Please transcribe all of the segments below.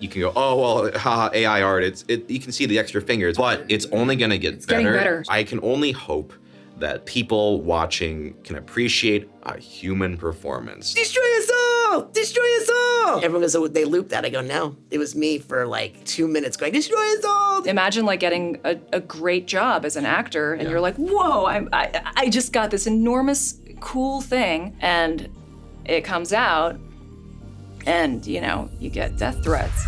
you can go, oh, well, haha, AI art, you can see the extra fingers, but it's only gonna get better. Getting better. I can only hope that people watching can appreciate a human performance. Destroy us all! Destroy us all! Everyone goes, oh, they looped that. I go, no, it was me for like 2 minutes going, destroy us all! Imagine like getting a great job as an actor and you're like, whoa, I just got this enormous cool thing, and it comes out and, you know, you get death threats.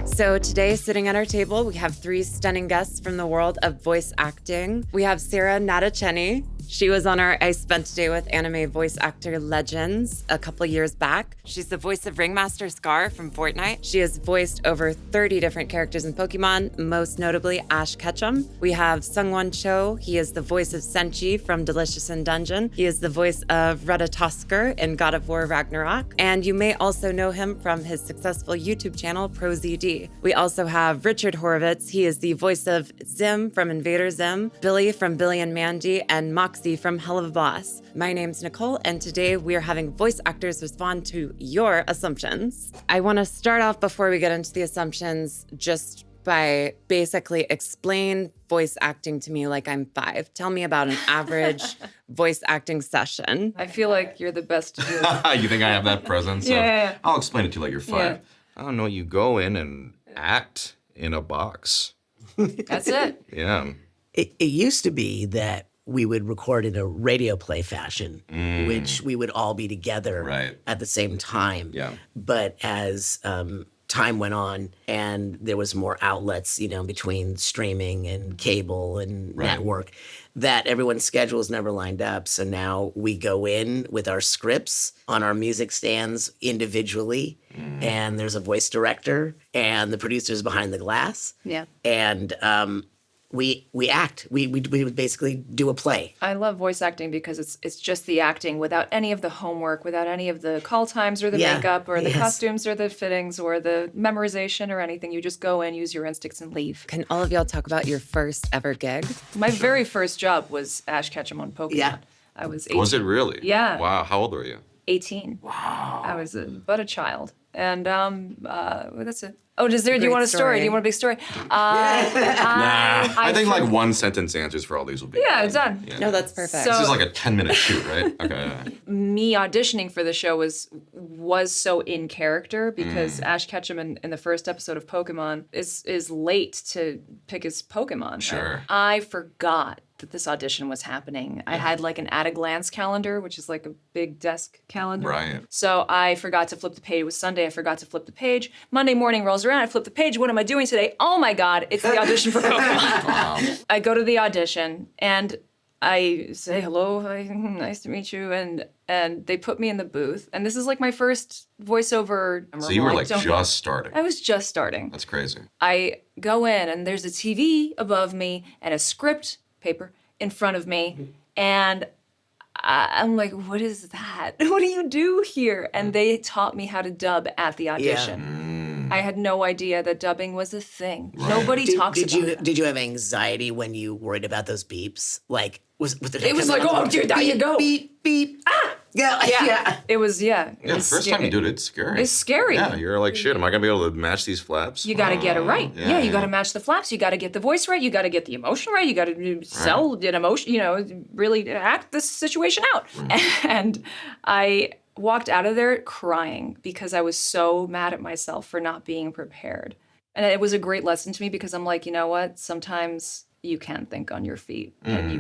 So today, sitting at our table, we have 3 stunning guests from the world of voice acting. We have Sarah Natacheni. She was on our I Spent Today with Anime Voice Actor Legends a couple years back. She's the voice of Ringmaster Scar from Fortnite. She has voiced over 30 different characters in Pokemon, most notably Ash Ketchum. We have SUNGWON Cho. He is the voice of Senchi from Delicious in Dungeon. He is the voice of Ratatoskr in God of War Ragnarok. And you may also know him from his successful YouTube channel, ProZD. We also have Richard Horvitz. He is the voice of Zim from Invader Zim, Billy from Billy and Mandy, and Moxie from Hell of a Boss. My name's Nicole, and today we are having voice actors respond to your assumptions. I want to start off before we get into the assumptions just by basically explain voice acting to me like I'm 5. Tell me about an average voice acting session. I feel like you're the best to do it. You think I have that presence? Yeah. I'll explain it to you like you're 5. Yeah. I don't know, you go in and act in a box. That's it. Yeah. It used to be that we would record in a radio play fashion, which we would all be together at the same time. Yeah. But as time went on and there was more outlets, you know, between streaming and cable and network, that everyone's schedules never lined up. So now we go in with our scripts on our music stands individually, and there's a voice director and the producer's behind the glass. Yeah. And we act. We would basically do a play. I love voice acting because it's just the acting without any of the homework, without any of the call times or the makeup or the costumes or the fittings or the memorization or anything. You just go in, use your instincts, and leave. Can all of y'all talk about your first ever gig? My very first job was Ash Ketchum on Pokemon. Yeah. I was 18. Was it really? Yeah. Wow, how old were you? 18. Wow. I was but a child. And that's it. Oh, do you want a Great story? story. Do you want a big story? I think like 1 sentence answers for all these will be. Yeah, it's done. Yeah. No, that's perfect. So- This is like a 10-minute shoot, right? Okay. Me auditioning for the show was so in character because Ash Ketchum in the first episode of Pokemon is late to pick his Pokemon. Sure. I forgot that this audition was happening. I had like an at-a-glance calendar, which is like a big desk calendar. Right. So I forgot to flip the page. It was Sunday. I forgot to flip the page. Monday morning rolls around. I flip the page. What am I doing today? Oh my God, it's the audition for Pokemon. I go to the audition and I say, hello, nice to meet you. And they put me in the booth. And this is like my first voiceover. So you were like just starting. I was just starting. That's crazy. I go in and there's a TV above me and a script paper in front of me. And I'm like, what is that? What do you do here? And they taught me how to dub at the audition. I had no idea that dubbing was a thing. Right. Nobody talks about it. Did you have anxiety when you worried about those beeps? Like, was It was like, oh, dude, there you go. Beep, beep. Ah! Yeah. It was, Yeah, the first time you do it, it's scary. It's scary. Yeah, you're like, shit, am I going to be able to match these flaps? You got to get it right. Yeah, you got to match the flaps. You got to get the voice right. You got to get the emotion right. You got to sell an emotion, really act this situation out. And I walked out of there crying because I was so mad at myself for not being prepared. And it was a great lesson to me because I'm like, you know what? Sometimes you can think on your feet and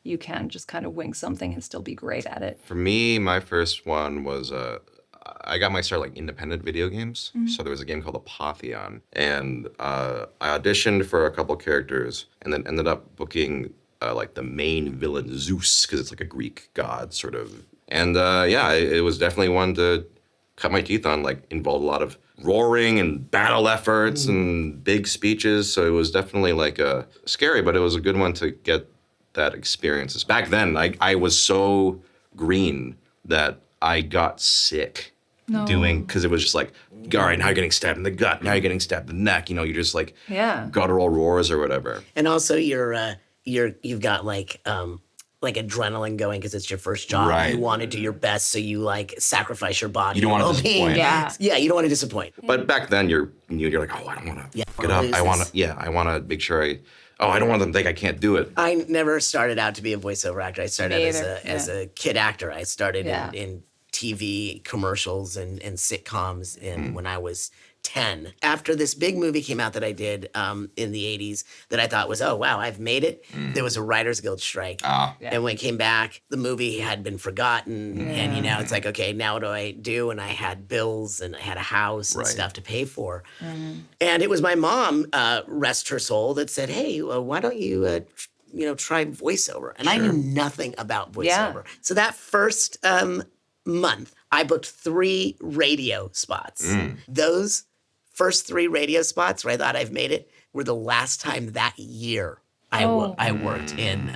you can just kind of wing something and still be great at it. For me, my first one was I got my start like independent video games. So there was a game called Apotheon, and I auditioned for a couple characters, and then ended up booking like the main villain Zeus, because it's like a Greek god sort of. And it was definitely one to cut my teeth on. Like involved a lot of roaring and battle efforts and big speeches. So it was definitely like scary, but it was a good one to get that experience. Back then, I was so green that I got sick doing, because it was just like, all right, now you're getting stabbed in the gut, now you're getting stabbed in the neck, you're just like guttural roars or whatever. And also you've got like like adrenaline going because it's your first job. Right. You want to do your best, so you like sacrifice your body. You don't want to well-being. disappoint. Yeah. Yeah, you don't want to disappoint. But back then, you're like, oh, I don't want to Yeah, get up. lose I want this. to, I want to make sure I don't want them to think I can't do it. I never started out to be a voiceover actor. I started Me out either. as a kid actor. I started Yeah. in TV commercials and sitcoms when I was 10. After this big movie came out that I did in the 80s that I thought was, oh, wow, I've made it. There was a Writers Guild strike. And when it came back, the movie had been forgotten. And, you know, it's like, okay, now what do I do? And I had bills and I had a house and Right. stuff to pay for. And it was my mom, rest her soul, that said, hey, why don't you, try voiceover? And I knew nothing about voiceover. So that first month, I booked 3 radio spots. Those first 3 radio spots where I thought I've made it were the last time that year I worked in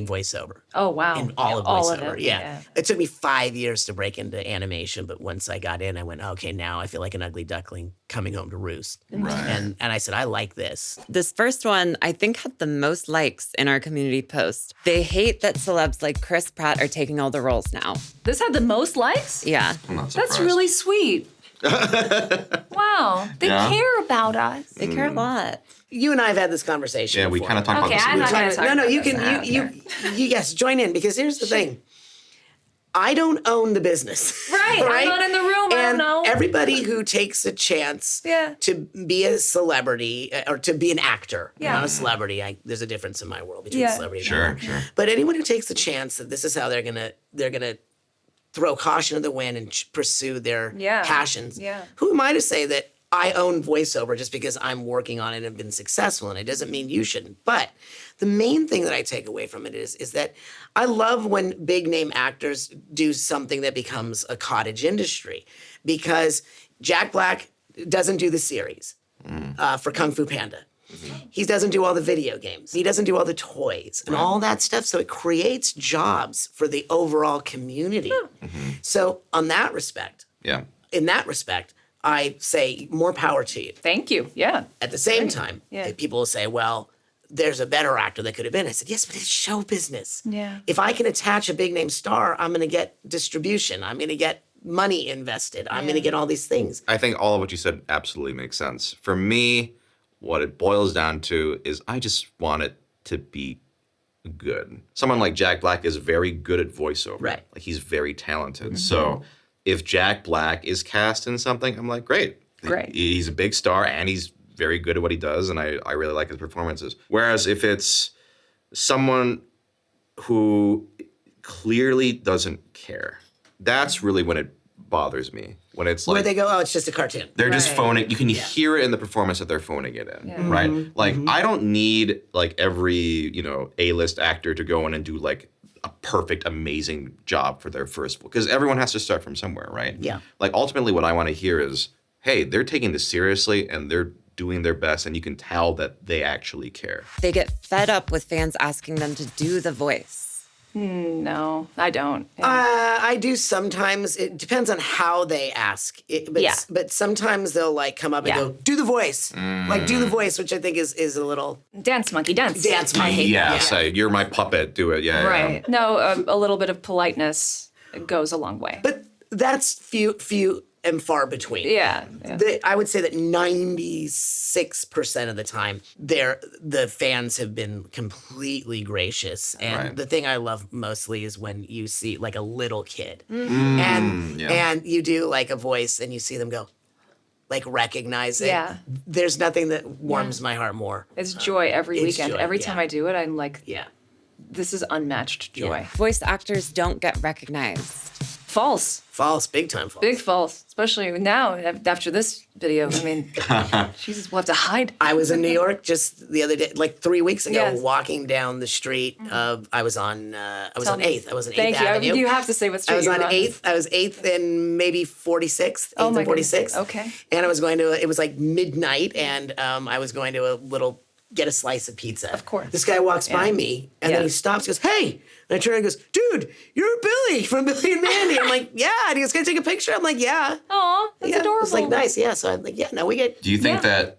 voiceover. Oh, wow. In all of All voiceover, of it. yeah. It took me 5 years to break into animation, but once I got in, I went, okay, now I feel like an ugly duckling coming home to roost. Right. And I said, I like this. This first one, I think, had the most likes in our community post. They hate that celebs like Chris Pratt are taking all the roles now. This had the most likes? Yeah. I'm not surprised. That's really sweet. Wow. They Yeah. care about us. They care a lot. You and I have had this conversation Yeah, we before. kind of talked Okay, about I'm this. not going to talk No, about you this. can, I don't care. you yes, join in, because here's the thing. I don't own the business. Right, I'm not in the room, I don't And know. everybody who takes a chance Yeah. to be a celebrity or to be an actor, Yeah. not a celebrity. There's a difference in my world between Yeah. celebrity and Sure, actor. sure. But anyone who takes the chance that this is how they're gonna throw caution to the wind and pursue their Yeah. passions. Yeah. Who am I to say that I own voiceover just because I'm working on it and have been successful, and it doesn't mean you shouldn't. But the main thing that I take away from it is that I love when big name actors do something that becomes a cottage industry, because Jack Black doesn't do the series for Kung Fu Panda. He doesn't do all the video games. He doesn't do all the toys and all that stuff. So it creates jobs for the overall community. So in that respect, I say more power to you. Thank you. Yeah. At the same time, Yeah. people will say, well, there's a better actor that could have been. I said, yes, but it's show business. Yeah. If I can attach a big name star, I'm going to get distribution. I'm going to get money invested. I'm going to get all these things. I think all of what you said absolutely makes sense. For me, what it boils down to is I just want it to be good. Someone like Jack Black is very good at voiceover. Right. Like, he's very talented. So if Jack Black is cast in something, I'm like, great. Great. He's a big star and he's very good at what he does, and I really like his performances. Whereas if it's someone who clearly doesn't care, that's really when it bothers me. When it's Where like they go, oh, it's just a cartoon. they're just Right. phoning. You can hear it in the performance that they're phoning it in, right? Like, I don't need like every A-list actor to go in and do like a perfect, amazing job for their first, because everyone has to start from somewhere, right? Yeah. Like, ultimately, what I want to hear is, hey, they're taking this seriously and they're doing their best, and you can tell that they actually care. They get fed up with fans asking them to do the voice. No, I don't. I do sometimes. It depends on how they ask. Yeah. But sometimes they'll like come up and Yeah. go, do the voice. Like, do the voice, which I think is a little Dance monkey, dance. dance. I hate Yeah, that. say, you're my puppet, do it. Yeah, Right. No, a little bit of politeness goes a long way. But that's few and far between. Yeah. I would say that 96% of the time, the fans have been completely gracious. And Right. the thing I love mostly is when you see like a little kid and you do like a voice and you see them go, like, recognize it. Yeah. There's nothing that warms my heart more. It's joy every It's weekend. joy, Every yeah. time I do it, I'm like, Yeah. this is unmatched joy. Voice actors don't get recognized. False. False, big time false. Big false. Especially now after this video. I mean, Jesus, we'll have to hide. I was in New York just the other day, like 3 weeks ago, Yes. walking down the street of. I was on Tell me. 8th. I was on 8th Thank you. Avenue. You have to say what street I was you on were 8th. I was 8th and maybe 46th. 8th Oh my and goodness. 46th. Okay. And I was going to. It was like midnight, and I was going to get a slice of pizza. Of course. This guy walks by Yeah. me, and Yeah. then he stops, goes, "Hey!" And I turn and goes, "Dude, you're Billy from Billy and Mandy." I'm like, "Yeah." And he goes, "Can I take a picture?" I'm like, "Yeah." Aw, that's Yeah. adorable. It's like nice. Yeah. So I'm like, "Yeah." No, we get. Do you think Yeah. that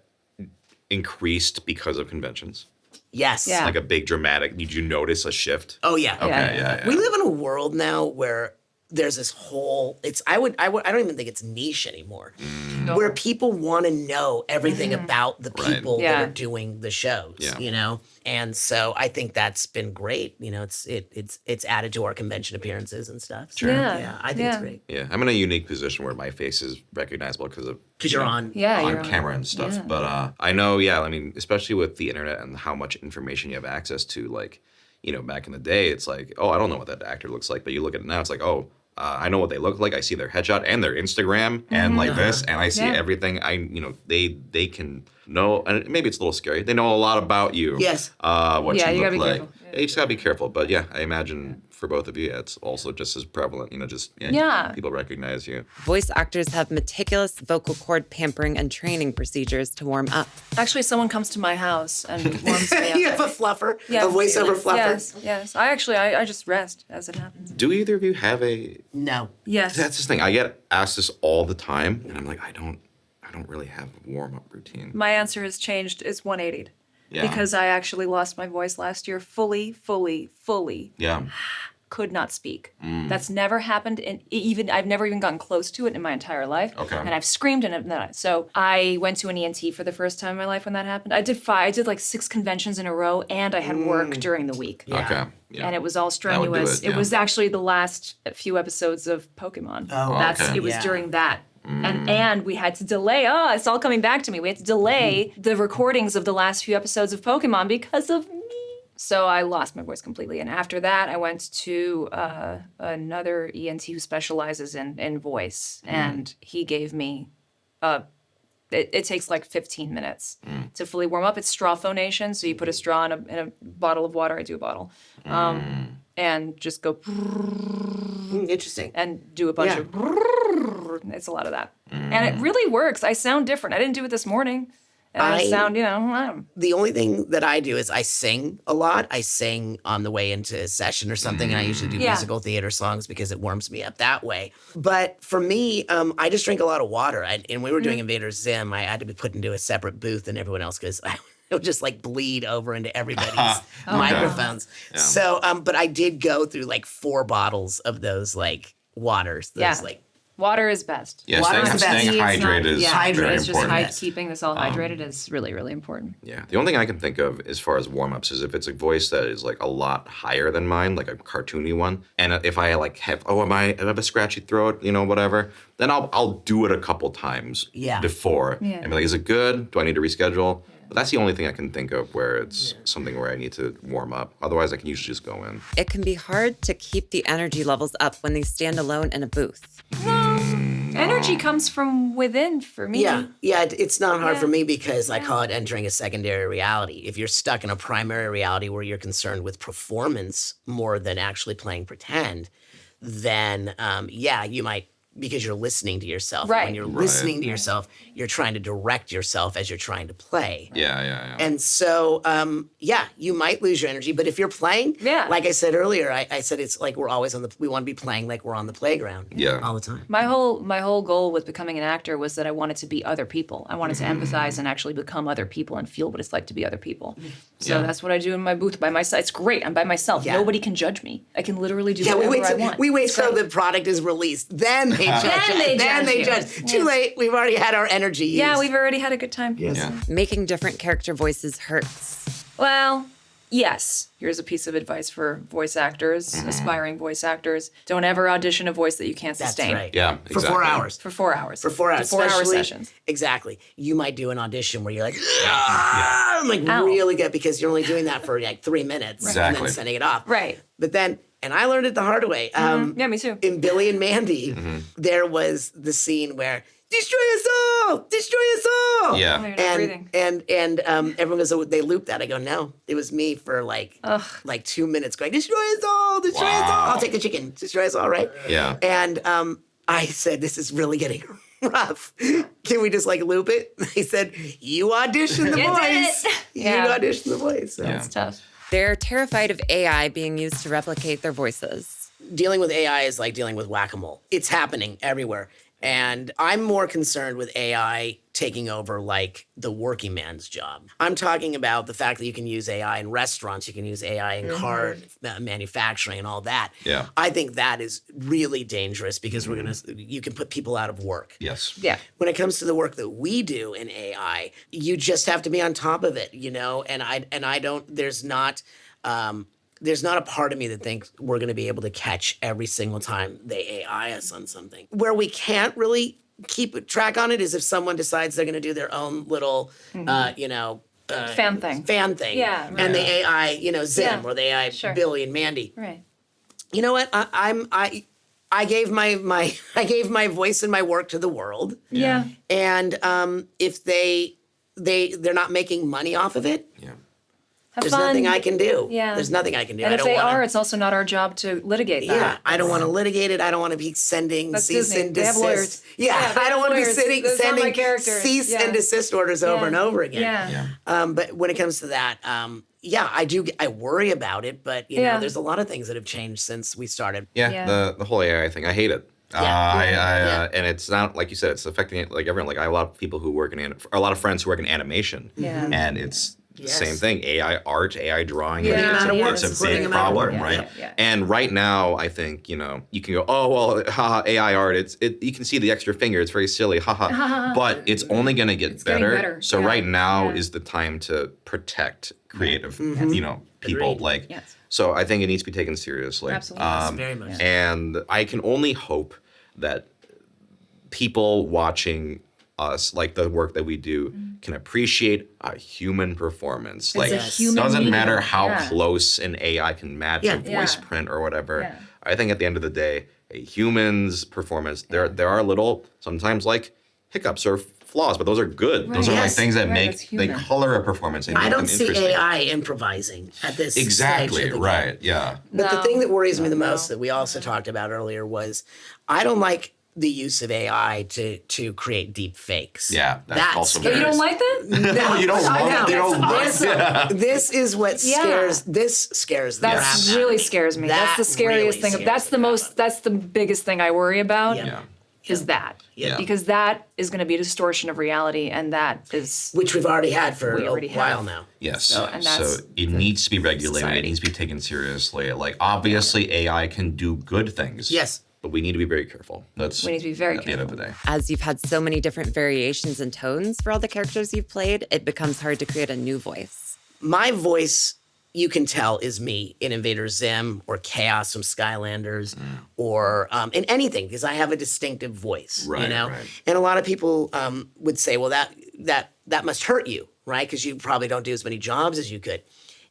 increased because of conventions? Yes. Yeah. Like a big dramatic. Did you notice a shift? Oh yeah. Okay, yeah. We live in a world now where there's this whole I don't even think it's niche anymore. Where people want to know everything about the people that are doing the shows, you know? And so I think that's been great. You know, it's added to our convention appearances and stuff. So, yeah, I think it's great. Yeah, I'm in a unique position where my face is recognizable because You're on. you're on camera and stuff. But I know, I mean, especially with the internet and how much information you have access to, like, you know, back in the day, it's like, oh, I don't know what that actor looks like. But you look at it now, it's like, oh, I know what they look like. I see their headshot and their Instagram and like this, and I see everything. They can know, and maybe it's a little scary. They know a lot about you. Yes. What you look be like. careful. Yeah, you just gotta be careful. But yeah, I imagine for both of you, it's also just as prevalent. You know, just people recognize you. Voice actors have meticulous vocal cord pampering and training procedures to warm up. Actually, someone comes to my house and warms me up. You have a fluffer, a voiceover fluffer. Yes. I just rest as it happens. Do either of you have a? No. Yes. That's the thing. I get asked this all the time, and I'm like, I don't really have a warm up routine. My answer has changed. It's 180'd. Yeah. Because I actually lost my voice last year fully. Yeah. Could not speak. That's never happened I've never even gotten close to it in my entire life. Okay. And I've screamed so I went to an ENT for the first time in my life when that happened. I did like 6 conventions in a row, and I had work during the week. Yeah. Okay. Yeah. And it was all That would do strenuous. it, It was actually the last few episodes of Pokemon. Oh, okay. It was Yeah. during that. And we had to delay. Oh, it's all coming back to me. We had to delay the recordings of the last few episodes of Pokemon because of me. So I lost my voice completely. And after that, I went to another ENT who specializes in voice. And he gave me, it takes like 15 minutes to fully warm up. It's straw phonation. So you put a straw in a bottle of water. I do a bottle. And just go Interesting. and do a bunch of. It's a lot of that. And it really works. I sound different. I didn't do it this morning. And I sound, The only thing that I do is I sing a lot. I sing on the way into a session or something, and I usually do musical theater songs because it warms me up that way. But for me, I just drink a lot of water. And we were doing Invader Zim. I had to be put into a separate booth than everyone else because it would just like bleed over into everybody's microphones. Yeah. So, but I did go through like 4 bottles of those like waters. Those like water is best. Yeah, Water is staying best. hydrated is very It's just important. keeping this all hydrated is really, really important. Yeah. The only thing I can think of as far as warm-ups is if it's a voice that is like a lot higher than mine, like a cartoony one, and if I like have I have a scratchy throat, whatever, then I'll do it a couple times before and be like, is it good? Do I need to reschedule? But that's the only thing I can think of where it's something where I need to warm up. Otherwise, I can usually just go in. It can be hard to keep the energy levels up when they stand alone in a booth. Energy comes from within for me. Yeah, it's not hard for me because I call it entering a secondary reality. If you're stuck in a primary reality where you're concerned with performance more than actually playing pretend, then you might, because you're listening to yourself. Right. When you're listening to yourself, you're trying to direct yourself as you're trying to play. Yeah. And so, you might lose your energy, but if you're playing, like I said earlier, I said it's like we're always we want to be playing like we're on the playground all the time. My whole goal with becoming an actor was that I wanted to be other people. I wanted to empathize and actually become other people and feel what it's like to be other people. So that's what I do in my booth by myself. It's great. I'm by myself. Yeah. Nobody can judge me. I can literally do whatever I want. We wait till the product is released. Then they judge. Then they judge you. Too late. We've already had our energy used. Yeah, we've already had a good time. Yes. Yeah. Making different character voices hurts. Well, yes. Here's a piece of advice for voice actors, aspiring voice actors. Don't ever audition a voice that you can't That's sustain. right. Yeah, For 4 exactly. hours. For 4 hours. For 4 hours. 4 hour Especially- sessions. Exactly. You might do an audition where you're like, like Ow. really good because you're only doing that for like 3 minutes and Exactly. then sending it off. Right. But then, and I learned it the hard way. Yeah, me too. In Billy and Mandy, there was the scene where destroy us all, destroy us all. Yeah. Oh, you're not breathing. And everyone goes, oh, they looped that. I go, no, it was me for like 2 minutes going, destroy us all, destroy us all. I'll take the chicken, destroy us all, right? Yeah. And I said, this is really getting rough. Can we just like loop it? They said, you audition the You did voice. it. You Yeah. audition the voice. So. It's tough. They're terrified of AI being used to replicate their voices. Dealing with AI is like dealing with whack-a-mole. It's happening everywhere. And I'm more concerned with AI taking over like the working man's job. I'm talking about the fact that you can use AI in restaurants, you can use AI in car manufacturing and all that. Yeah. I think that is really dangerous because you can put people out of work. Yes. Yeah. When it comes to the work that we do in AI, you just have to be on top of it, you know? And I don't, there's not a part of me that thinks we're going to be able to catch every single time they AI us on something. Where we can't really keep track on it is if someone decides they're going to do their own little, Fan thing. Yeah, right. And the AI, Zim or the AI Billy and Mandy. Right. You know what? I gave my voice and my work to the world. Yeah. And if they're not making money off of it, Have there's fun. nothing I can do. Yeah. There's nothing I can do. And I if don't they wanna, are, it's also not our job to litigate that. Yeah, I don't want to litigate it. I don't want to be sending That's cease Disney. and They have lawyers. desist. Yeah, they I have don't want to be lawyers. sending Those are my characters. cease Yeah. and desist orders over and over again. Yeah. But when it comes to that, I worry about it. But you know, there's a lot of things that have changed since we started. Yeah. The whole AI thing, I hate it. And it's not, like you said, it's affecting like everyone. Like I have a lot of people who work a lot of friends who work in animation. Yeah. And it's the Yes. same thing. AI art, AI drawing. Yeah. It's a Putting big them out of work. problem, right? Yeah, yeah. And right now, I think, you can go, oh, well, haha, AI art, you can see the extra finger. It's very silly, haha. But it's only going to get getting better. better. So Yeah. right now Yeah. is the time to protect creative, people. Agreed. Like, Yes. so I think it needs to be taken seriously. Absolutely. Yes, very much. And I can only hope that people watching us, like the work that we do, can appreciate a human performance. Like, a human doesn't medium. matter how Yeah. close an AI can match a voice Yeah. print or whatever. Yeah. I think at the end of the day, a human's performance, there are little, sometimes like hiccups or flaws, but those are good. Those are like Yes. things that Right, make, that's they human. color a performance. They I make don't them see interesting. AI improvising at this Exactly, stage of the game. right, yeah. But the No. thing that worries me the most that we also talked about earlier was I don't like the use of AI to create deep fakes. Yeah, that's also But you don't like that? No, You don't I love know. it? You don't This- love This is what scares. Yeah. This scares the crap That's out really of me. scares me. That That's the scariest really thing. scares That's the crap most. out of That's the biggest thing I worry about. Yeah. Yeah. Is that. Yeah. Because that is going to be a distortion of reality, and that is. Which we've already had for We a already while have. now. Yes. So- and that's So it needs to be regulated. society. It needs to be taken seriously. Like, obviously, AI can do good things. Yes. But we need to be very careful. We need to be very at the end of the day. As you've had so many different variations and tones for all the characters you've played, it becomes hard to create a new voice. My voice, you can tell, is me in Invader Zim or Chaos from Skylanders or in anything because I have a distinctive voice, you Right, know? right. And a lot of people would say, well, that must hurt you, right? Because you probably don't do as many jobs as you could.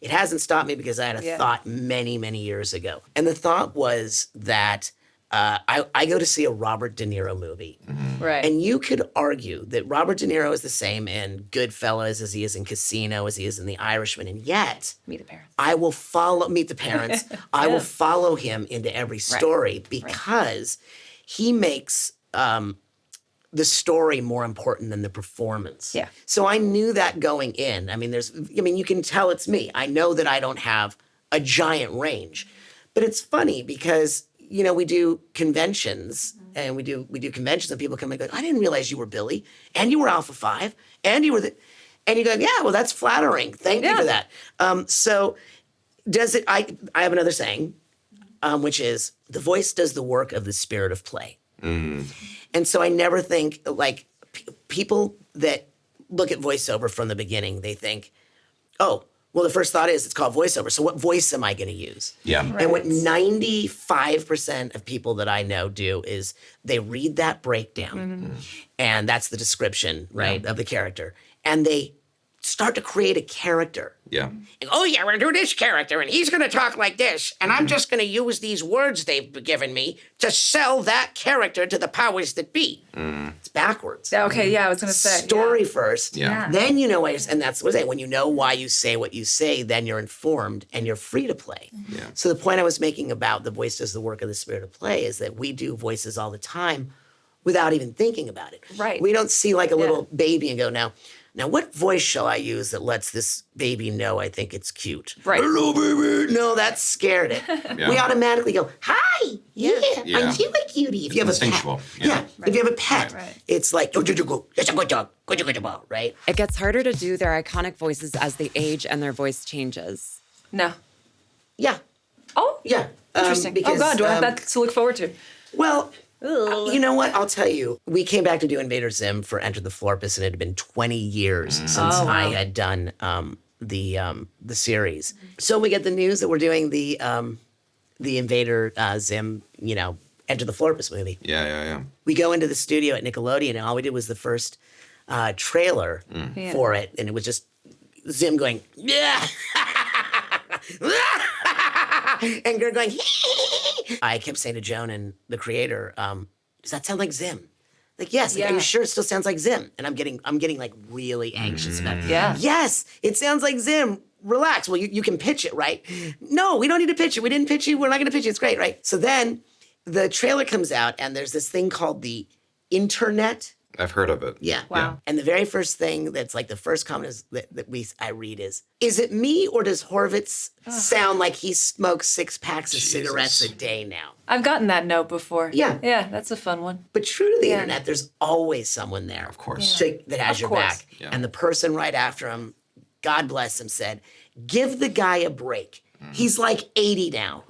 It hasn't stopped me because I had a thought many, many years ago. And the thought was that I go to see a Robert De Niro movie. right. And you could argue that Robert De Niro is the same in Goodfellas as he is in Casino, as he is in The Irishman. And yet, Meet the parents. I will Meet the Parents. I will follow him into every story because he makes the story more important than the performance. Yeah. So I knew that going in. I mean, you can tell it's me. I know that I don't have a giant range. But it's funny because we do conventions and we do conventions and people come and go, I didn't realize you were Billy and you were Alpha 5 and you were and you go, yeah, well, that's flattering. Thank you for that. So does it, I have another saying, which is the voice does the work of the spirit of play. And so I never think like people that look at voiceover from the beginning, they think, oh, well, the first thought is it's called voiceover. So what voice am I going to use? Yeah. And what 95% of people that I know do is they read that breakdown, and that's the description, right, of the character, and they start to create a character. Yeah. And, oh, yeah, we're going to do this character, and he's going to talk like this, and I'm just going to use these words they've given me to sell that character to the powers that be. It's backwards. Okay, yeah, I was going to say. Story first. Yeah. Then you know why and that's what I say. When you know why you say what you say, then you're informed and you're free to play. Yeah. So the point I was making about the voice does the work of the spirit of play is that we do voices all the time without even thinking about it. Right. We don't see like a little baby and go, now what voice shall I use that lets this baby know I think it's cute? Right. Hello, baby. No, that scared it. Yeah. We automatically go, hi. Yeah, Yeah. aren't you a cutie? If you have Instinctual, a pet, yeah. if you have a pet, Right. it's like, that's a good dog, right? It gets harder to do their iconic voices as they age and their voice changes. No. Yeah, Oh, yeah. interesting. Because, oh God, do I have that to look forward to? Well, you know what? I'll tell you. We came back to do Invader Zim for Enter the Florpus, and it had been 20 years since I had done the series. So we get the news that we're doing the Invader Zim, Enter the Florpus movie. Yeah. We go into the studio at Nickelodeon, and all we did was the first trailer for it, and it was just Zim going, yeah, and Garrett going, I kept saying to Joan and the creator, does that sound like Zim? Like, yes. Like, are you sure it still sounds like Zim? And I'm getting like really anxious about it. Yeah. Yes, it sounds like Zim. Relax. Well, you can pitch it, right? No, we don't need to pitch it. We didn't pitch it. We're not going to pitch it. It's great, right? So then the trailer comes out, and there's this thing called the internet. I've heard of it. Yeah. Wow. And the very first thing that's like the first comment is I read is it me or does Horvitz sound like he smokes 6 packs of cigarettes a day now? I've gotten that note before. Yeah. Yeah, that's a fun one. But true to the internet, there's always someone there. Of course. That has Of your course. back. Yeah. And the person right after him, God bless him, said, give the guy a break. He's like 80 now.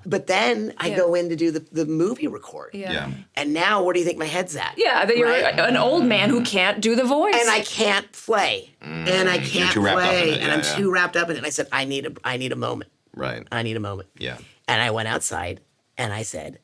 But then I go in to do the movie record. Yeah. And now where do you think my head's at? Yeah, that you're Right? an old man who can't do the voice. And I can't play. And I can't too wrapped up in play. it. And Yeah, I'm yeah. too wrapped up in it. And I said, I need a moment. Right. I need a moment. Yeah. And I went outside and I said,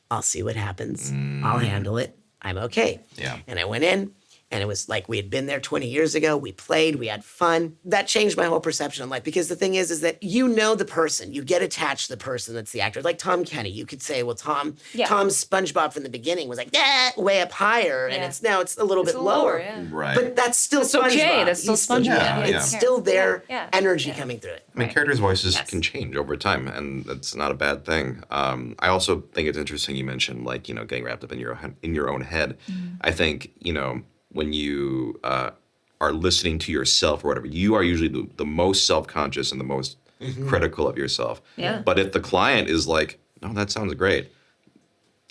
I'll see what happens. I'll handle it. I'm okay. Yeah. And I went in, and it was like we had been there 20 years ago. We played, we had fun. That changed my whole perception of life, because the thing is that you know the person. You get attached to the person that's the actor. Like Tom Kenny, you could say, well, Tom's SpongeBob from the beginning was like, way up higher, and it's a little bit lower. yeah. Right. But that's still It's SpongeBob. okay, that's still He's SpongeBob. Yeah, yeah. It's still their Yeah. energy coming through it. I mean, characters' voices can change over time, and that's not a bad thing. I also think it's interesting you mentioned, like, getting wrapped up in your own head. I think, when you are listening to yourself or whatever, you are usually the most self-conscious and the most critical of yourself. Yeah. But if the client is like, no, that sounds great,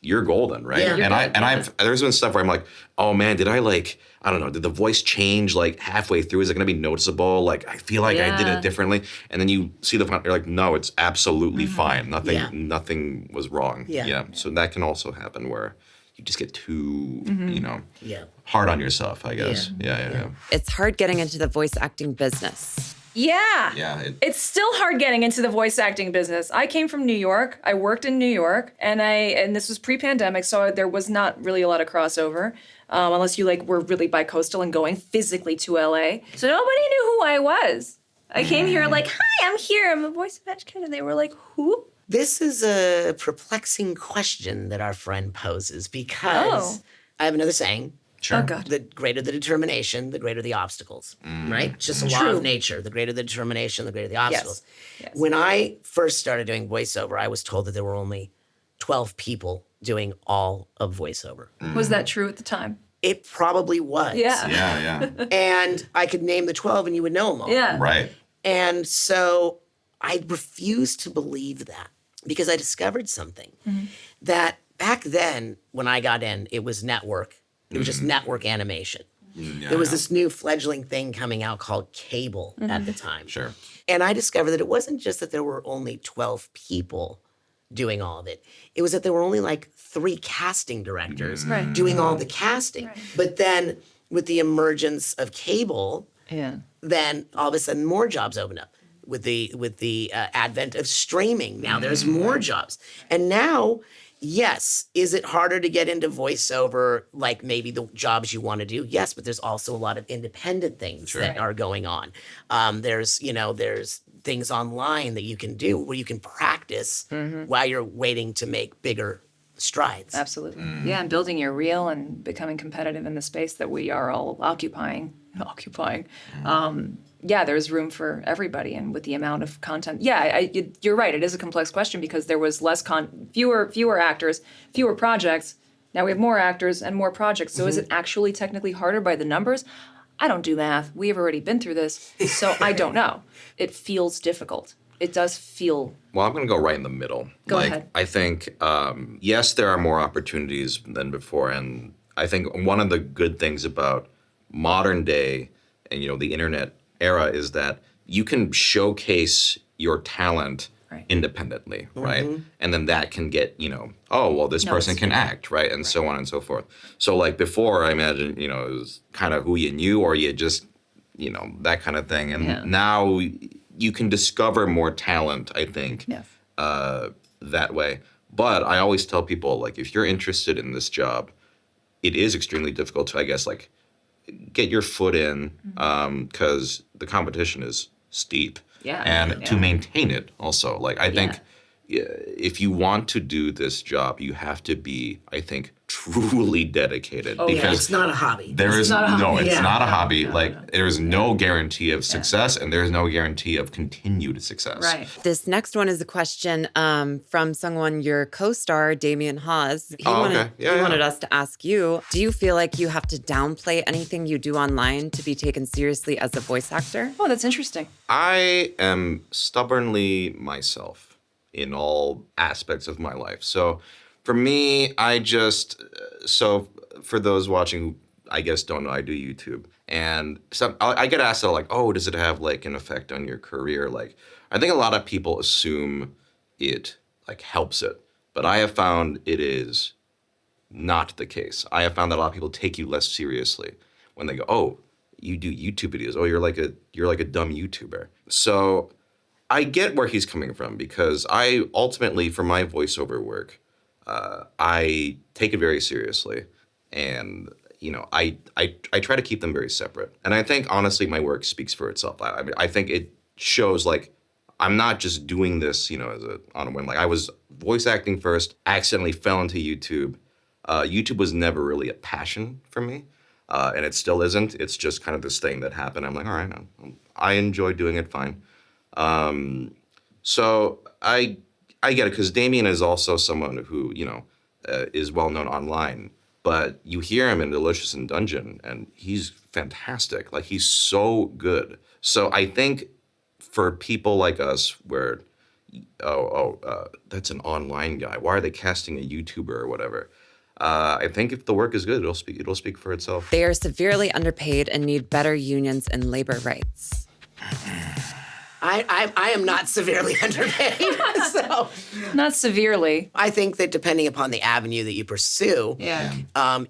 you're golden, right? Yeah. And there's been stuff where I'm like, oh man, did the voice change like halfway through? Is it gonna be noticeable? Like, I feel like I did it differently. And then you see the font, you're like, no, it's absolutely fine. Nothing was wrong. Yeah. So that can also happen where you just get too, Yeah. hard on yourself, I guess. Yeah. It's hard getting into the voice acting business. Yeah. Yeah. It's still hard getting into the voice acting business. I came from New York. I worked in New York, and this was pre-pandemic, so there was not really a lot of crossover, unless you were really bi-coastal and going physically to LA. So nobody knew who I was. I came here like, hi, I'm here. I'm a voice of Mckenna. And they were like, who? This is a perplexing question that our friend poses, because I have another saying. Sure. Oh, God. The greater the determination, the greater the obstacles, right? It's just a law of nature. The greater the determination, the greater the obstacles. Yes. When I first started doing voiceover, I was told that there were only 12 people doing all of voiceover. Was that true at the time? It probably was. Yeah. Yeah. And I could name the 12 and you would know them all. Yeah. Right. And so I refused to believe that, because I discovered something that back then when I got in, it was network. It was just network animation. There was this new fledgling thing coming out called cable at the time. Sure. And I discovered that it wasn't just that there were only 12 people doing all of it. It was that there were only like 3 casting directors doing all the casting. But then with the emergence of cable, then all of a sudden more jobs opened up. With the advent of streaming, now there's more jobs. And now, yes, is it harder to get into voiceover, like maybe the jobs you want to do? Yes, but there's also a lot of independent things that are going on. There's things online that you can do where you can practice while you're waiting to make bigger strides. Absolutely. Yeah, and building your reel and becoming competitive in the space that we are all occupying. There's room for everybody, and with the amount of content. You're right. It is a complex question, because there was fewer actors, fewer projects. Now we have more actors and more projects. So is it actually technically harder by the numbers? I don't do math. We've already been through this, so I don't know. It feels difficult. it does feel. Well, I'm going to go right in the middle. Go ahead. I think, yes, there are more opportunities than before. And I think one of the good things about modern day and, the internet era is that you can showcase your talent independently, right? And then that can get, this person can act, right? And so on and so forth. So like before, I imagine, it was kind of who you knew or you just, that kind of thing. And now you can discover more talent, I think, that way. But I always tell people, like, if you're interested in this job, it is extremely difficult to, I guess, like, get your foot in because the competition is steep. Yeah. And to maintain it also. Like, I think if you want to do this job, you have to be, I think, truly dedicated. Because it's not a hobby. It's not a hobby. No. There's no guarantee of success and there's no guarantee of continued success. Right. This next one is a question from SUNGWON, your co-star, Damien Hawes. He wanted us to ask you, do you feel like you have to downplay anything you do online to be taken seriously as a voice actor? Oh, that's interesting. I am stubbornly myself in all aspects of my life. So for me, for those watching who I guess don't know, I do YouTube. And I get asked, like, oh, does it have like an effect on your career? Like, I think a lot of people assume it like helps it, but I have found it is not the case. I have found that a lot of people take you less seriously when they go, oh, you do YouTube videos. Oh, you're like a dumb YouTuber. So I get where he's coming from because I ultimately, for my voiceover work, I take it very seriously, and I try to keep them very separate. And I think honestly, my work speaks for itself. I think it shows like I'm not just doing this, on a whim. Like I was voice acting first, accidentally fell into YouTube. YouTube was never really a passion for me, and it still isn't. It's just kind of this thing that happened. I'm like, all right, I enjoy doing it fine. So I get it, because Damien is also someone who, is well known online, but you hear him in Delicious in Dungeon and he's fantastic. Like he's so good. So I think for people like us where, that's an online guy. Why are they casting a YouTuber or whatever? I think if the work is good, it'll speak for itself. They are severely underpaid and need better unions and labor rights. I am not severely underpaid, so Not severely. I think that depending upon the avenue that you pursue,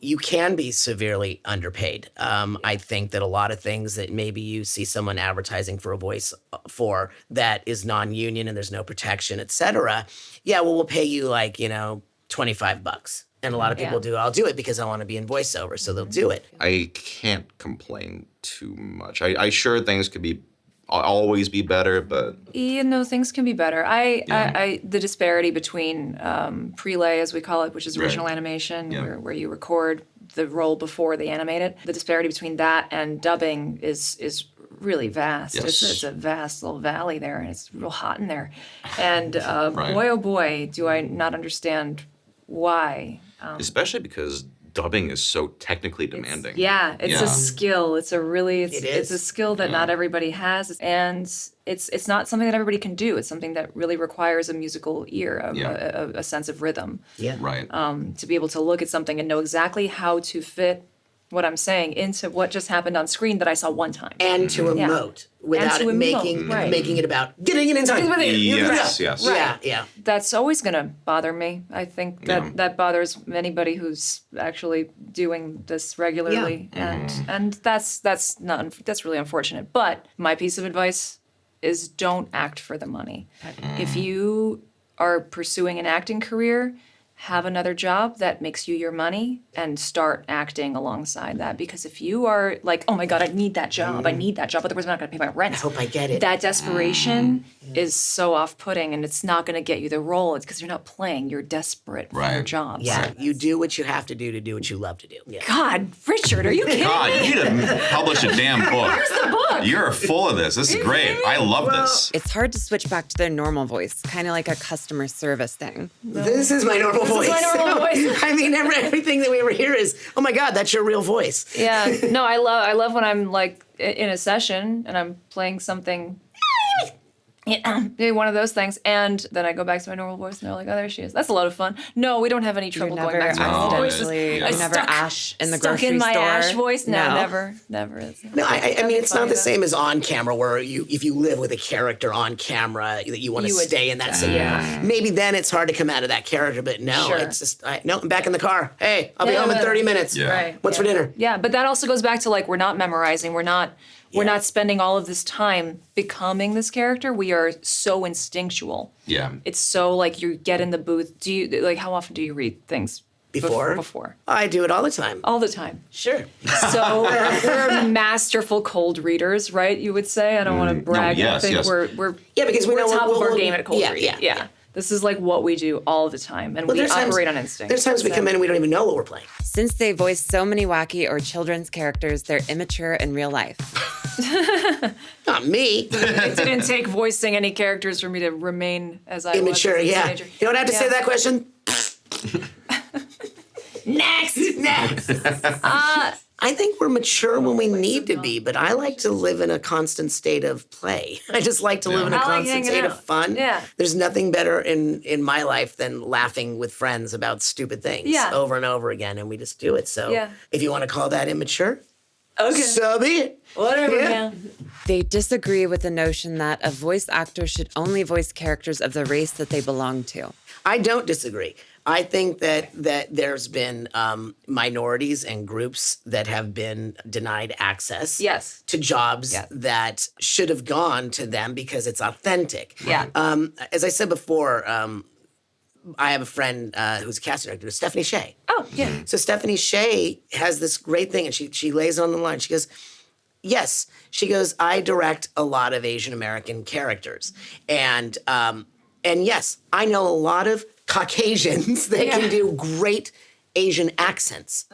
you can be severely underpaid. I think that a lot of things that maybe you see someone advertising for a voice for that is non-union and there's no protection, et cetera. Yeah, well, we'll pay you like, $25. And a lot of people do, I'll do it because I want to be in voiceover, so they'll do it. I can't complain too much. I sure things could be always be better, but things can be better. The disparity between prelay, as we call it, which is original animation, where you record the role before they animate it. The disparity between that and dubbing is really vast. Yes. It's a vast little valley there, and it's real hot in there. And boy, oh boy, do I not understand why. especially because dubbing is so technically demanding. It's a skill. It's a skill that not everybody has, and it's not something that everybody can do. It's something that really requires a musical ear, a sense of rhythm. Yeah. Right. To be able to look at something and know exactly how to fit what I'm saying into what just happened on screen that I saw one time. And to emote without it making it about getting it in time. Yes. Yeah. That's always going to bother me. I think that bothers anybody who's actually doing this regularly, and that's really unfortunate. But my piece of advice is don't act for the money. If you are pursuing an acting career, have another job that makes you your money and start acting alongside that. Because if you are like, oh my God, I need that job, otherwise I'm not going to pay my rent. I hope I get it. That desperation is so off-putting, and it's not going to get you the role. It's because you're not playing. You're desperate for your job. Yeah, you do what you have to do what you love to do. Yeah. God, Richard, are you kidding God, me? you need to publish a damn book. Where's the book? You're full of this. This is great. I love this. It's hard to switch back to their normal voice, kind of like a customer service thing. This is my normal voice. This is my normal voice. I mean, everything that we ever hear is, oh my God, that's your real voice. Yeah. No, I love when I'm like in a session and I'm playing something Yeah, one of those things. And then I go back to my normal voice and they're like, oh, there she is. That's a lot of fun. No, we don't have any trouble going back to my normal voice. You never ash in the Stuck grocery in my store? ash voice? No, never. It's No, I mean, it's not funny, the though. same as on camera where if you live with a character on camera that you want to You would- stay in that scene. Maybe then it's hard to come out of that character, but no, Sure. it's just, no, I'm back in the car. Hey, I'll be home in 30 minutes. Yeah. Right. What's for dinner? Yeah, but that also goes back to like we're not memorizing. We're not spending all of this time becoming this character. We are so instinctual. Yeah. It's so like you get in the booth. Do you like how often do you read things before? I do it all the time. All the time. Sure. So we're masterful cold readers, right? You would say. I don't want to brag. yes, I think yes. we're Yeah, because we we're know top of our we'll- game at cold yeah, reading. yeah. This is like what we do all the time, and we there's times- operate on instinct. There's times we come in and we don't even know what we're playing. Since they voice so many wacky or children's characters, they're immature in real life. Not me. It didn't take voicing any characters for me to remain as I Immature, was as a yeah. teenager. You don't have to say Yeah. that question. Next. I think we're mature when we need to be, but I like to live in a constant state of play. I just like to live in a I like constant hanging state out. of fun. Yeah. There's nothing better in my life than laughing with friends about stupid things Yeah. over and over again, and we just do it. So Yeah. if you want to call that immature, Okay. so be it. Whatever, Yeah. man. They disagree with the notion that a voice actor should only voice characters of the race that they belong to. I don't disagree. I think that there's been minorities and groups that have been denied access Yes. to jobs Yes. that should have gone to them because it's authentic. Yeah. As I said before, I have a friend who's a casting director, Stephanie Shea. Oh, yeah. So Stephanie Shea has this great thing, and she lays it on the line. She goes, yes. She goes, I direct a lot of Asian American characters, and yes, I know a lot of Caucasians that can do great Asian accents,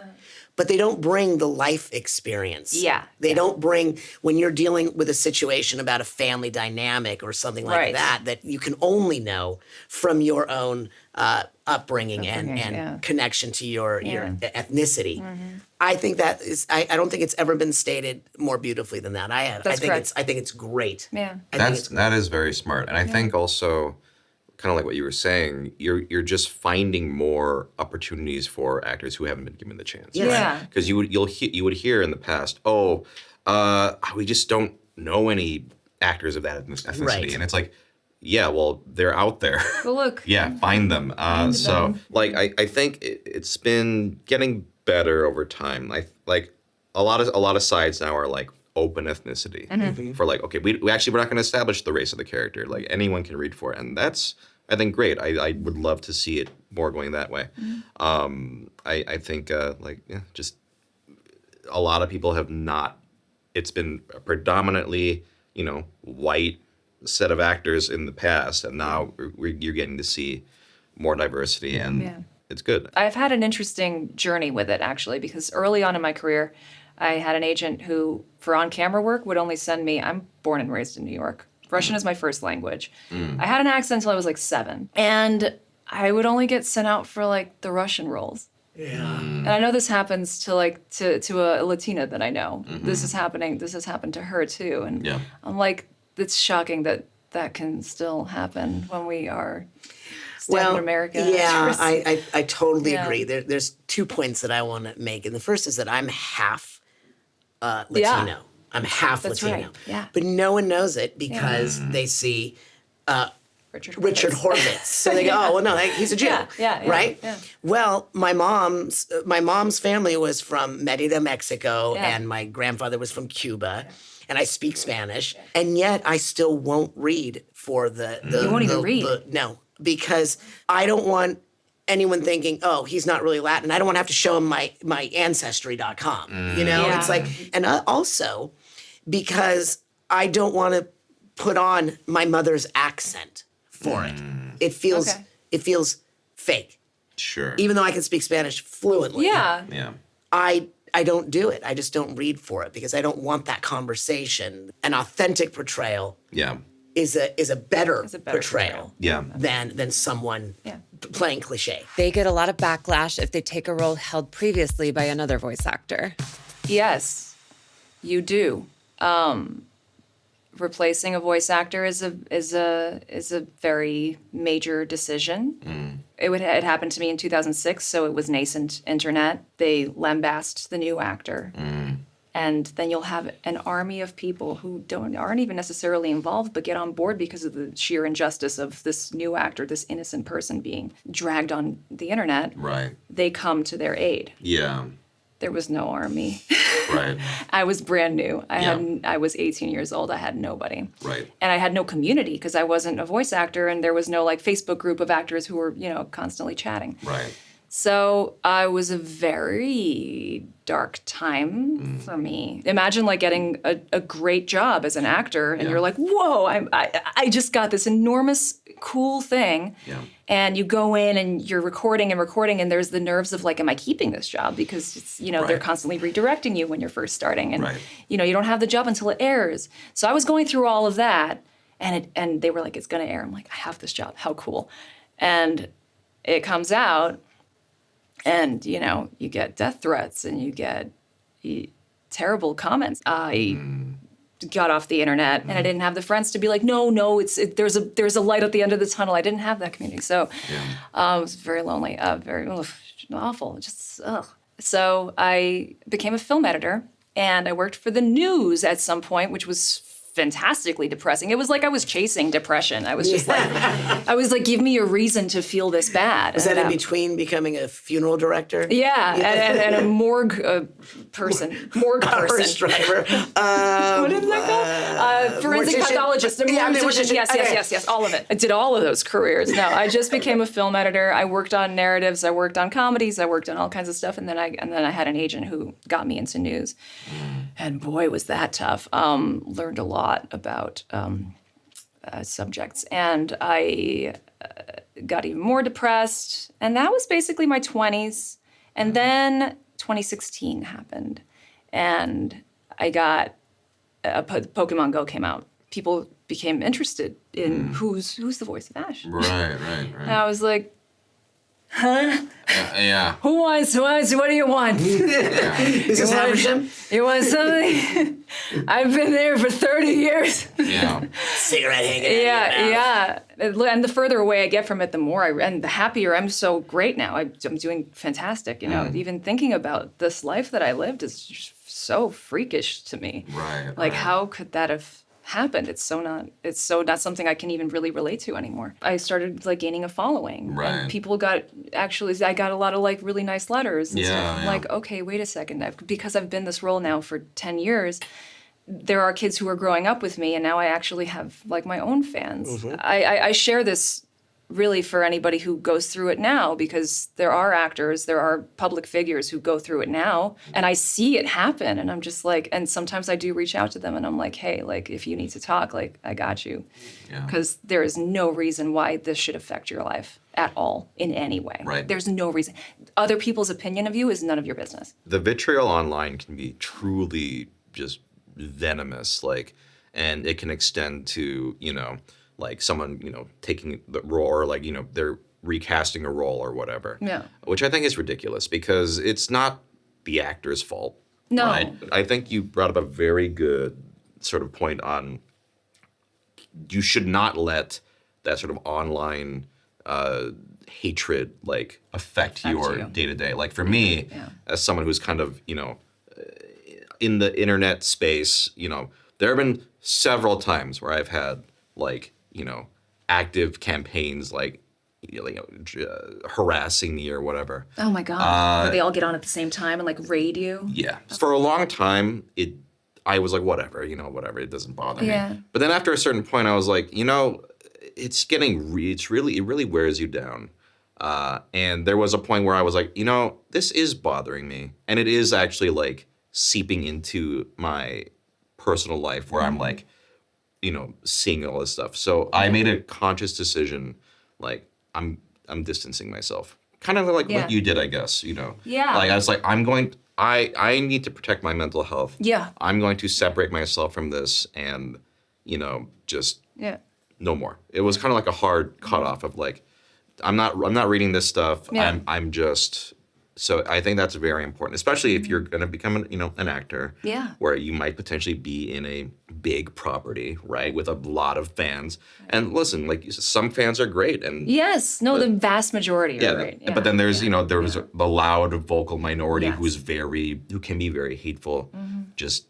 but they don't bring the life experience. Yeah. They don't bring, when you're dealing with a situation about a family dynamic or something like Right. that you can only know from your own upbringing and yeah. connection to your ethnicity. Mm-hmm. I think that is, I don't think it's ever been stated more beautifully than that. That's correct. I think it's great. Yeah. That is very smart. And I think also kind of like what you were saying, you're just finding more opportunities for actors who haven't been given the chance. Yeah. Because you would hear in the past, we just don't know any actors of that ethnicity. Right. And it's like, yeah, well, they're out there. But look. Yeah, find them. So, like, I think it's been getting better over time. Like a lot of sides now are like open ethnicity for like, okay, we're not going to establish the race of the character. Like anyone can read for it, and that's I think great. I would love to see it more going that way. I think just a lot of people have not. It's been predominantly white set of actors in the past, and now you're getting to see more diversity, and it's good. I've had an interesting journey with it, actually, because early on in my career, I had an agent who, for on-camera work, would only send me, I'm born and raised in New York. Russian is my first language. I had an accent until I was like 7. And I would only get sent out for like the Russian roles. Yeah. And I know this happens to a Latina that I know. This has happened to her too. And Yeah. I'm like, it's shocking that can still happen when we are still in America. Yeah, I totally Yeah. agree. There's 2 points that I want to make. And the first is that I'm half Latino. I'm half That's Latino. right, yeah. But no one knows it because they see Richard Horvitz. So they go, oh, well, no, he's a Jew, Yeah, right? yeah. Well, my mom's family was from Mérida, Mexico, Yeah. and my grandfather was from Cuba, and I speak Spanish, and yet I still won't read for the You won't even read? No, because I don't want anyone thinking, oh, he's not really Latin. I don't want to have to show him my ancestry.com. Yeah. It's like, and also because I don't want to put on my mother's accent for it. It feels fake. Sure. Even though I can speak Spanish fluently. Yeah. Yeah. I don't do it. I just don't read for it because I don't want that conversation. An authentic portrayal Yeah. is a better better portrayal Yeah. than someone playing cliche. They get a lot of backlash if they take a role held previously by another voice actor. Yes, you do. replacing a voice actor is a very major decision. It happened to me in 2006, so it was nascent internet. They lambast the new actor. And then you'll have an army of people who aren't even necessarily involved, but get on board because of the sheer injustice of this new actor, this innocent person being dragged on the internet. Right. They come to their aid. Yeah. There was no army. Right. I was brand new. I was 18 years old. I had nobody. Right. And I had no community because I wasn't a voice actor, and there was no like Facebook group of actors who were, constantly chatting. Right. So it was a very dark time for me. Imagine like getting a great job as an actor, and you're like, whoa, I just got this enormous cool thing. Yeah. And you go in and you're recording, and there's the nerves of like, am I keeping this job? Because it's, they're constantly redirecting you when you're first starting, and you don't have the job until it airs. So I was going through all of that, and they were like, it's gonna air. I'm like, I have this job. How cool. And it comes out. And, you get death threats and you get terrible comments. I got off the internet and I didn't have the friends to be like, no, there's a light at the end of the tunnel. I didn't have that community. So I was very lonely, very awful. Just, ugh. So I became a film editor and I worked for the news at some point, which was fantastically depressing. It was like I was chasing depression. I was just like, give me a reason to feel this bad. Was that in between becoming a funeral director? Yeah, and a morgue person. Morgue person. Bus driver. What is that called? Forensic pathologist. Yes, all of it. I did all of those careers. No, I just became a film editor. I worked on narratives. I worked on comedies. I worked on all kinds of stuff. And then I had an agent who got me into news. And boy, was that tough. Learned a lot about subjects. And I got even more depressed. And that was basically my 20s. And then 2016 happened. And I got, Pokemon Go came out. People became interested in who's the voice of Ash. Right. And I was like, huh? Yeah. Who wants? What do you want? Is this Haversham? You want something? I've been there for 30 years. Yeah. Cigarette hanging out of your mouth. Yeah. And the further away I get from it, the more and the happier. I'm so great now. I'm doing fantastic. Even thinking about this life that I lived is just so freakish to me. Right. Like, how could that have happened? It's so not something I can even really relate to anymore. I started like gaining a following. Right. And people I got a lot of like really nice letters and stuff. I'm Yeah. like, okay, wait a second. Because I've been this role now for 10 years, there are kids who are growing up with me, and now I actually have like my own fans. I share this really for anybody who goes through it now, because there are actors, there are public figures who go through it now, and I see it happen, and I'm just like, and sometimes I do reach out to them and I'm like, hey, like if you need to talk, like I got you. Because there is no reason why this should affect your life at all in any way. Right. There's no reason. Other people's opinion of you is none of your business. The vitriol online can be truly just venomous, and it can extend to, like someone, taking the role, or like, they're recasting a role or whatever. Yeah. Which I think is ridiculous, because it's not the actor's fault. No. Right? I think you brought up a very good sort of point on, you should not let that sort of online hatred affect your you. day-to-day. Like for me, as someone who's kind of, in the internet space, there have been several times where I've had active campaigns harassing me or whatever. Oh my God. Where they all get on at the same time and raid you. Yeah. For a long time, I was like, whatever, whatever, it doesn't bother Yeah. me. But then after a certain point, I was like, it really wears you down. And there was a point where I was like, this is bothering me. And it is actually seeping into my personal life, where I'm seeing all this stuff. So I made a conscious decision, I'm distancing myself. Kind of like what you did, I guess, Yeah. I was like, I need to protect my mental health. Yeah. I'm going to separate myself from this and, just no more. It was kind of like a hard cutoff of I'm not reading this stuff. Yeah. I'm just So I think that's very important, especially if you're going to become an actor. Yeah. Where you might potentially be in a big property, right, with a lot of fans. And listen, like some fans are great, and Yes. No, the vast majority are great. Yeah. But then there's there's the loud vocal minority Yes. who can be very hateful. Just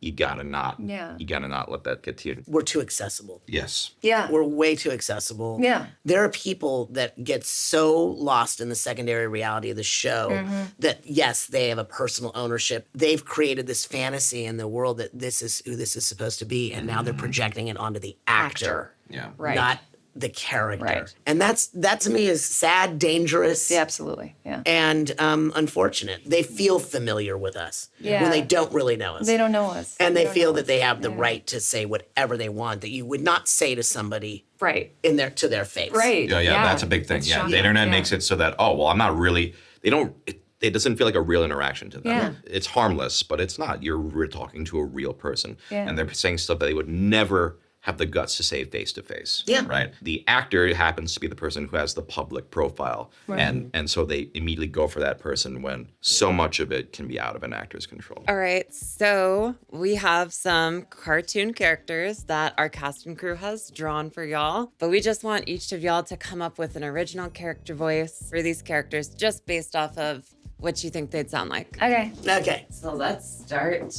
you gotta not let that get to you. We're too accessible. Yes. Yeah. We're way too accessible. Yeah. There are people that get so lost in the secondary reality of the show that, yes, they have a personal ownership. They've created this fantasy in the world that this is who this is supposed to be, and now they're projecting it onto the actor, Yeah. Right. not the character. Right. And that to me is sad, dangerous, Yeah, absolutely. Yeah. and unfortunate. They feel familiar with us Yeah. when they don't really know us. They don't know us. And they don't feel know that us. they have the right to say whatever they want that you would not say to somebody Right. to their face. Right. Yeah, that's a big thing. It's Yeah, shocking. the internet Yeah. makes it so that I'm not really. They don't. It doesn't feel like a real interaction to them. Yeah. It's harmless, but it's not. We're talking to a real person, Yeah. and they're saying stuff that they would never have the guts to say face to face. Yeah. Right. The actor happens to be the person who has the public profile, and so they immediately go for that person when so much of it can be out of an actor's control. All right, so we have some cartoon characters that our cast and crew has drawn for y'all, but we just want each of y'all to come up with an original character voice for these characters just based off of what you think they'd sound like. Okay. Okay. So let's start.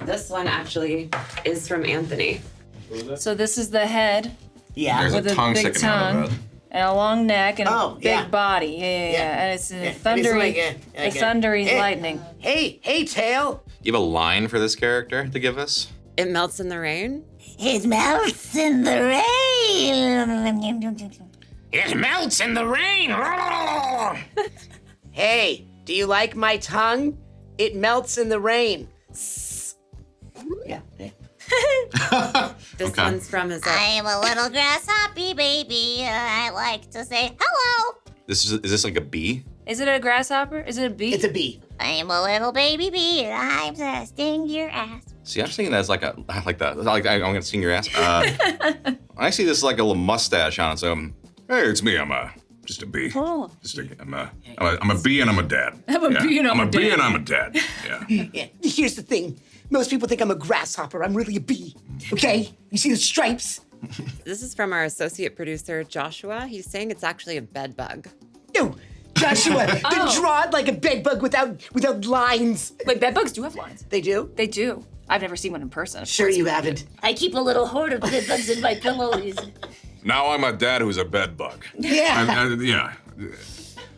This one actually is from Anthony. So this is the head Yeah. There's with a tongue big sticking out of tongue it. and a long neck and a big yeah. body. Yeah. And it's Yeah. thundery, It is the thundery Hey. lightning. Hey, tail. You have a line for this character to give us? It melts in the rain. It melts in the rain. It melts in the rain. Hey, do you like my tongue? It melts in the rain. Yeah. This Okay. one's from his. I'm a little grasshoppy baby. I like to say hello. Is this like a bee? Is it a grasshopper? Is it a bee? It's a bee. I'm a little baby bee. I'm to sting your ass. See, I'm thinking that's I like that. I'm gonna sing your ass. I see this like a little mustache on it. So, hey, it's me. I'm just a bee. Oh. I'm a bee and I'm a dad. I'm a bee and I'm a dad. I'm a dad. Yeah. Yeah, here's the thing. Most people think I'm a grasshopper. I'm really a bee. Okay? You see the stripes? This is from our associate producer, Joshua. He's saying it's actually a bed bug. No, Joshua, then draw it like a bed bug without lines. Wait, bedbugs do have lines. They do? They do. I've never seen one in person. of Sure course. you haven't. I keep a little hoard of bedbugs in my pillows. Now I'm a dad who's a bed bug. Yeah. Yeah.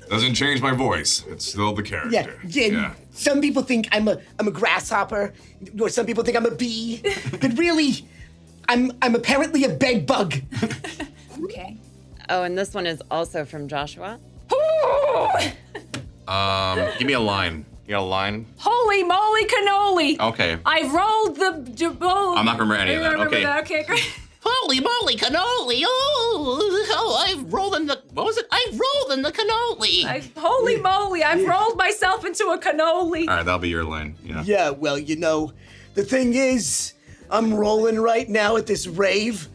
Doesn't change my voice. It's still the character. Yeah. Some people think I'm a grasshopper, or some people think I'm a bee. But really, I'm apparently a bed bug. Okay. Oh, and this one is also from Joshua. Give me a line. You got a line? Holy moly cannoli! Okay. I've rolled the bowl. I'm not gonna remember any of that. Remember Okay. that? Okay, great. Holy moly, cannoli! Oh, I've rolled in the. What was it? I rolled in the cannoli. Holy moly! I've rolled myself into a cannoli. All right, that'll be your line. Yeah. Yeah, well, the thing is, I'm rolling right now at this rave.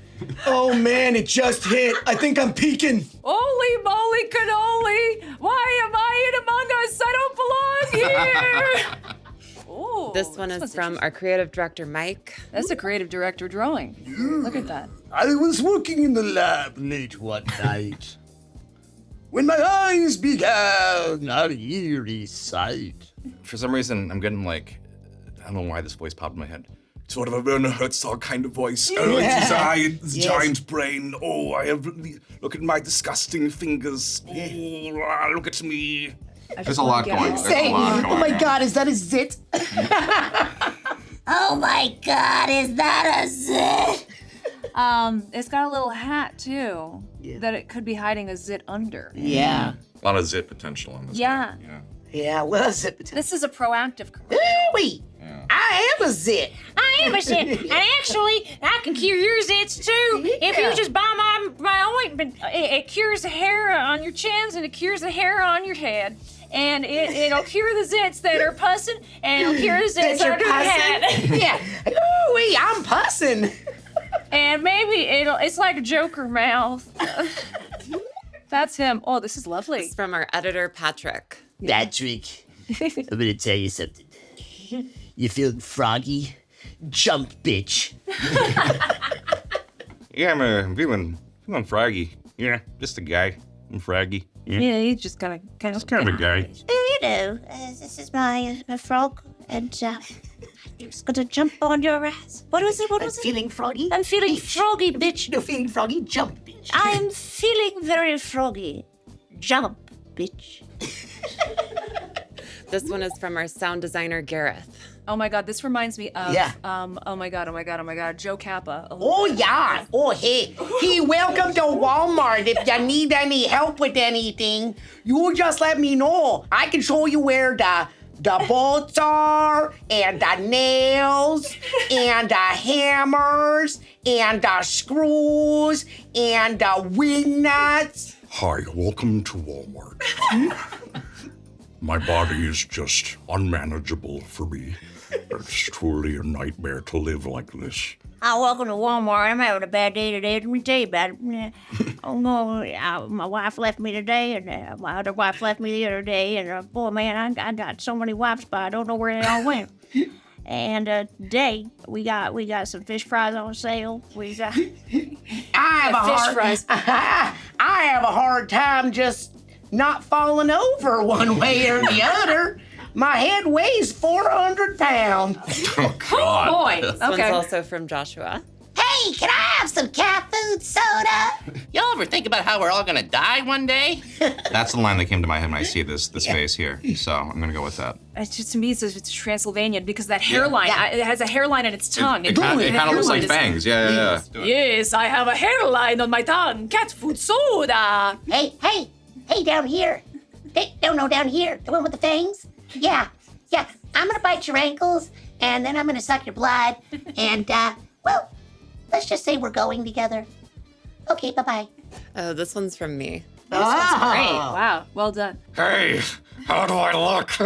Oh man, it just hit. I think I'm peaking. Holy moly cannoli! Why am I in Among Us? I don't belong here. Ooh, This one is from our creative director, Mike. That's a creative director drawing. Look at that. I was working in the lab late one night when my eyes beheld an eerie sight. For some reason, I'm getting like, I don't know why this voice popped in my head. Sort of a Werner Herzog kind of voice. Oh, it's his eye, his giant brain. Oh, look at my disgusting fingers. Oh, look at me. There's a lot going. There's Say, a lot oh going my on. God, is that a zit? Oh my God, is that a zit? It's got a little hat too. That it could be hiding a zit under. Yeah. A lot of zit potential on this. Yeah. guy. Yeah. Yeah, well, zit. This is a proactive commercial. Wait, I am a zit. I am a zit, and actually, I can cure your zits too. If you just buy my ointment, it cures the hair on your chins and it cures the hair on your head. And it'll cure the zits that are pussing, and it'll cure the zits That you're under the hat. pussing? Yeah. Oh, wait, I'm pussing. And maybe it's like a Joker mouth. That's him. Oh, this is lovely. This is from our editor, Patrick. Patrick, I'm gonna tell you something. You feeling froggy? Jump, bitch. Yeah, I'm feeling froggy. Yeah, just a guy. I'm froggy. Yeah, he's just kind of. Just kind of a guy. This is my frog, and I'm just gonna jump on your ass. What was it? Feeling froggy? I'm feeling froggy, bitch. You're feeling froggy? Jump, bitch. I'm feeling very froggy. Jump, bitch. This one is from our sound designer, Gareth. Oh my God, this reminds me of. Yeah. Oh my God, Joe Kappa. Oh, yeah. Oh, hey. Hey, welcome to Walmart. If you need any help with anything, you just let me know. I can show you where the bolts are, and the nails, and the hammers, and the screws, and the wing nuts. Hi, welcome to Walmart. My body is just unmanageable for me. It's truly a nightmare to live like this. Welcome to Walmart. I'm having a bad day today. Let me tell you about it. Oh no, my wife left me today, and my other wife left me the other day, and boy, man, I got so many wives, but I don't know where they all went. And today we got some fish fries on sale. I have I have a hard time just not falling over one way or the other. My head weighs 400 pounds. Oh, God. Oh boy. This one's Okay. also from Joshua. Hey, can I have some cat food soda? Y'all ever think about how we're all gonna die one day? That's the line that came to my head when I see this face here. So I'm gonna go with that. It's just to me, it's Transylvanian because that hairline. It has a hairline on its tongue. It kind of looks like hairline is- fangs. Yeah. Yes, I have a hairline on my tongue. Cat food soda. Hey, down here. Down here. The one with the fangs? Yeah. I'm gonna bite your ankles, and then I'm gonna suck your blood, and, well, let's just say we're going together. Okay, bye-bye. Oh, this one's from me. Great. Wow. Well done. Hey, how do I look?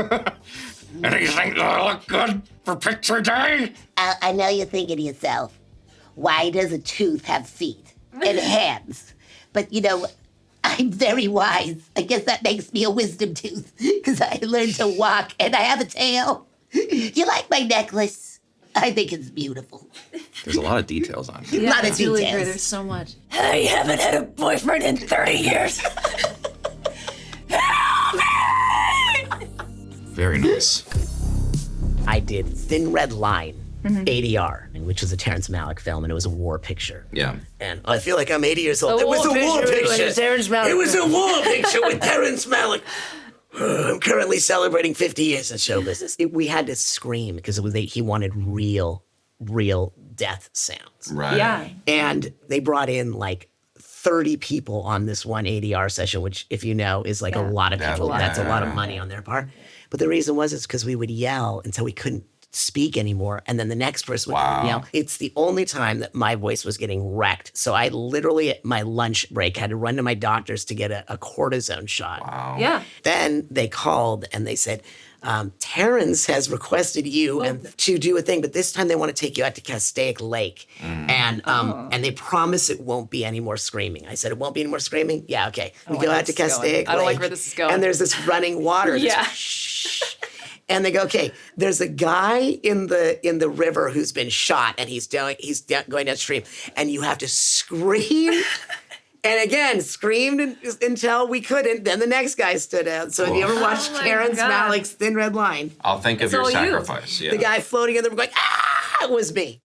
Anything do I look good for picture day? I know you're thinking to yourself, why does a tooth have feet and hands? But, I'm very wise. I guess that makes me a wisdom tooth, because I learned to walk and I have a tail. You like my necklace? I think it's beautiful. There's a lot of details on here. A lot of it's really great. details. There's so much. I haven't had a boyfriend in 30 years. Very nice. I did Thin Red Line, ADR, which was a Terrence Malick film, and it was a war picture. Yeah. And I feel like I'm 80 years old. It was a war with picture. Terrence Malick. It was a war picture with Terrence Malick. I'm currently celebrating 50 years in show business. We had to scream because he wanted real death sounds. Right. Yeah. And they brought in like 30 people on this one ADR session, which, if you know, is like a lot of people. That's a lot of money on their part. But the reason was it's because we would yell until we couldn't speak anymore, and then the next person would yell. It's the only time that my voice was getting wrecked. So I literally, at my lunch break, had to run to my doctor's to get a cortisone shot. Wow. Yeah. Then they called and they said, Terrence has requested you to do a thing, but this time they want to take you out to Castaic Lake. And they promise it won't be any more screaming. I said, it won't be any more screaming? Yeah, okay. We go out to Castaic Lake. I don't like where this is going. And there's this running water. Yeah. And they go, okay, there's a guy in the river who's been shot, and he's going downstream, and you have to scream. And again, screamed until we couldn't. Then the next guy stood out. So if you ever watched Terrence Malick's Thin Red Line, I'll think of your all you. sacrifice. Yeah. the guy floating in the river going, it was me.